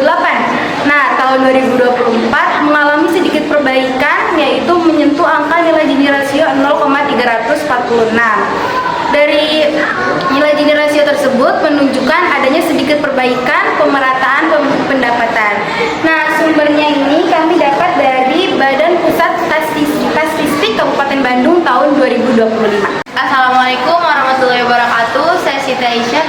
2008. Nah, tahun 2024 mengalami sedikit perbaikan, yaitu menyentuh angka nilai Gini rasio 0,346. Dari nilai Gini rasio tersebut menunjukkan adanya sedikit perbaikan pemerataan pendapatan. Nah, sumbernya ini kami dapat dari Badan Pusat Statistik Kabupaten Bandung tahun 2025. Assalamualaikum warahmatullahi wabarakatuh. Saya Siti Aisyah.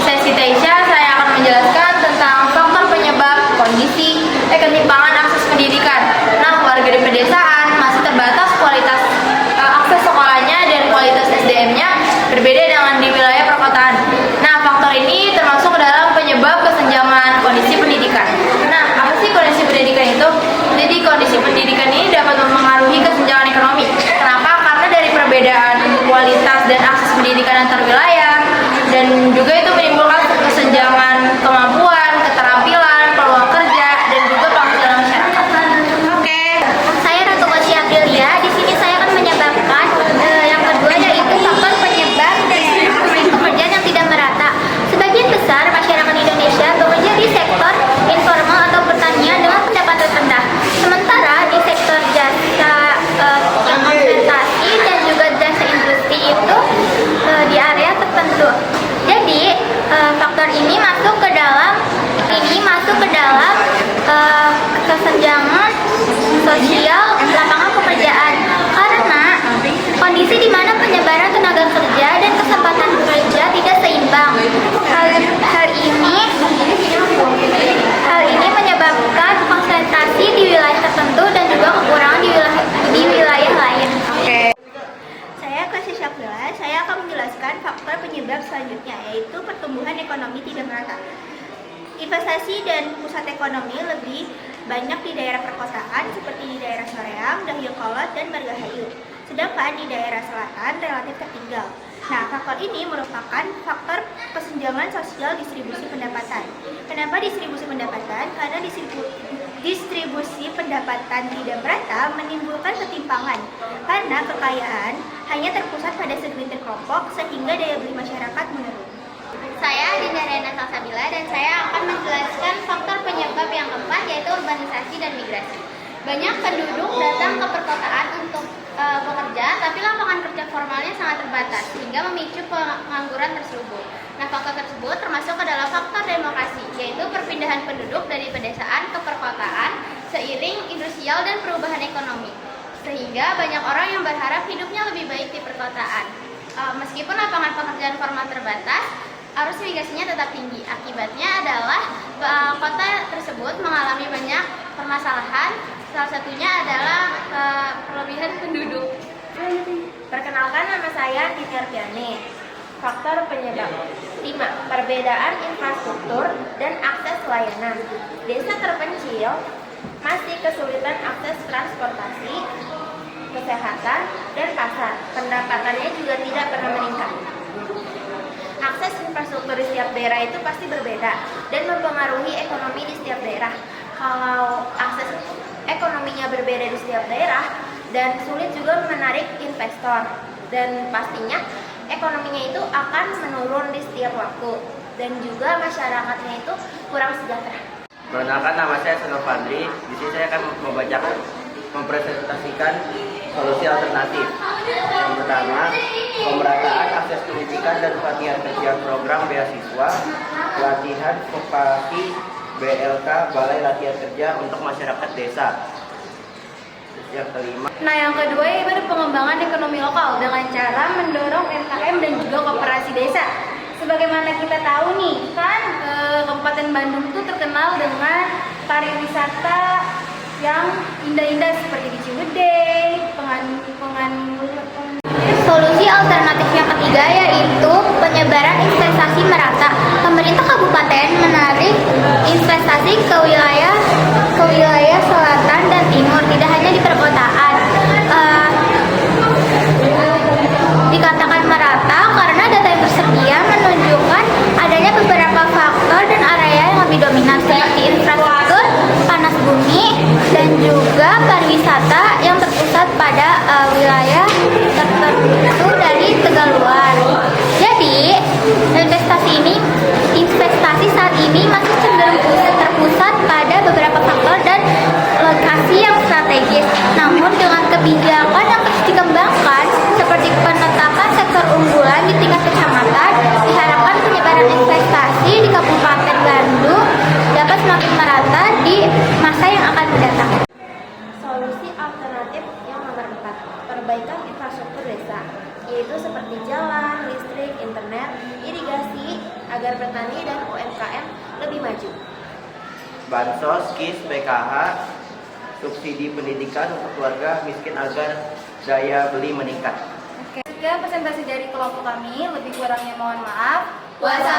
Saya Siti Aisyah. Saya akan menjelaskan tentang faktor penyebab kondisi ketimpangan akses pendidikan. Nah, warga di pedesaan masih terbatas kualitas akses sekolahnya dan kualitas SDM-nya berbeda dengan di wilayah perkotaan. Nah, faktor ini termasuk dalam penyebab kesenjangan kondisi pendidikan. Nah, apa sih kondisi pendidikan itu? Jadi kondisi pendidikan ini dapat mempengaruhi kesenjangan ekonomi. Kenapa? Karena dari perbedaan kualitas dan akses pendidikan antar wilayah, dan juga itu menimbulkan kesenjangan kemampuan, keterampilan, peluang kerja, dan juga penghasilan masyarakat. Oke, saya Ratu Koci Aprilia. Di sini saya akan menyebabkan yang kedua, yaitu faktor penyebab distribusi pekerjaan yang tidak merata. Sebagian besar masyarakat Indonesia bekerja di sektor informal atau pertanian dengan pendapatan rendah. Sementara di sektor jasa yang konsentrasi dan juga jasa industri itu di area tertentu. Jadi faktor ini masuk ke dalam kesenjangan sosial lapangan pekerjaan, karena kondisi di mana penyebaran tenaga kerja dan kesempatan bekerja tidak seimbang. Hal ini menyebabkan konsentrasi di wilayah tertentu dan juga kekurangan di wilayah lain. Saya Kasih Syafila. Saya akan menjelaskan faktor penyebab selanjutnya, yaitu pertumbuhan ekonomi tidak merata. Investasi dan pusat ekonomi lebih banyak di daerah perkotaan seperti di daerah Soreang, Dayakolot, dan Margahayu. Sedangkan di daerah selatan relatif tertinggal. Nah, faktor ini merupakan faktor kesenjangan sosial distribusi pendapatan. Kenapa distribusi pendapatan? Karena distribusi pendapatan tidak merata menimbulkan ketimpangan. Karena kekayaan hanya terpusat pada segelintir kelompok sehingga daya beli masyarakat menurun. Saya Dinda Rena Salsabila dan saya akan menjelaskan faktor penyebab yang keempat, yaitu urbanisasi dan migrasi. Banyak penduduk datang ke perkotaan untuk bekerja, tapi lapangan kerja formalnya sangat terbatas sehingga memicu pengangguran terselubung. Nah, faktor tersebut termasuk ke dalam faktor demokrasi, yaitu perpindahan penduduk dari pedesaan ke perkotaan seiring industrial dan perubahan ekonomi, sehingga banyak orang yang berharap hidupnya lebih baik di perkotaan. Meskipun lapangan pekerjaan formal terbatas, arus migrasinya tetap tinggi. Akibatnya adalah kota tersebut mengalami banyak permasalahan. Salah satunya adalah kelebihan penduduk. Perkenalkan, nama saya Titi Ardiani. Faktor penyebab 5. Perbedaan infrastruktur dan akses layanan. Desa terpencil masih kesulitan akses transportasi, kesehatan, dan pasar. Pendapatannya juga tidak pernah meningkat. Akses infrastruktur di setiap daerah itu pasti berbeda dan mempengaruhi ekonomi di setiap daerah. Kalau akses ekonominya berbeda di setiap daerah dan sulit juga menarik investor, dan pastinya ekonominya itu akan menurun di setiap waktu, dan juga masyarakatnya itu kurang sejahtera. Perkenalkan, nama saya Seno Fadli. Di sini saya akan mempresentasikan solusi alternatif. Yang pertama, pemerataan akses pendidikan dan pelatihan kerja program beasiswa, pelatihan vokasi BLK Balai Latihan Kerja untuk masyarakat desa. Yang kelima. Nah, yang kedua yaitu pengembangan ekonomi lokal dengan cara mendorong UMKM dan juga koperasi desa. Sebagaimana kita tahu nih, kan Kabupaten Bandung itu terkenal dengan pariwisata yang indah-indah seperti di Ciwidey, Solusi alternatif yang ketiga yaitu penyebaran investasi merata. Pemerintah kabupaten menarik investasi ke wilayah selatan dan timur, tidak hanya di perkotaan. Dikatakan merata karena data yang tersedia menunjukkan adanya beberapa faktor dan area yang lebih dominan seperti infrastruktur, panas bumi, dan juga pariwisata yang terpusat pada wilayah tertentu dari Tegaluar. Jadi investasi saat ini masih cenderung perbaikan infrastruktur desa, yaitu seperti jalan, listrik, internet, irigasi, agar petani dan UMKM lebih maju. Bansos, KIS, PKH, subsidi pendidikan untuk keluarga miskin agar daya beli meningkat. Sekian presentasi dari kelompok kami, lebih kurangnya mohon maaf. Wassalamualaikum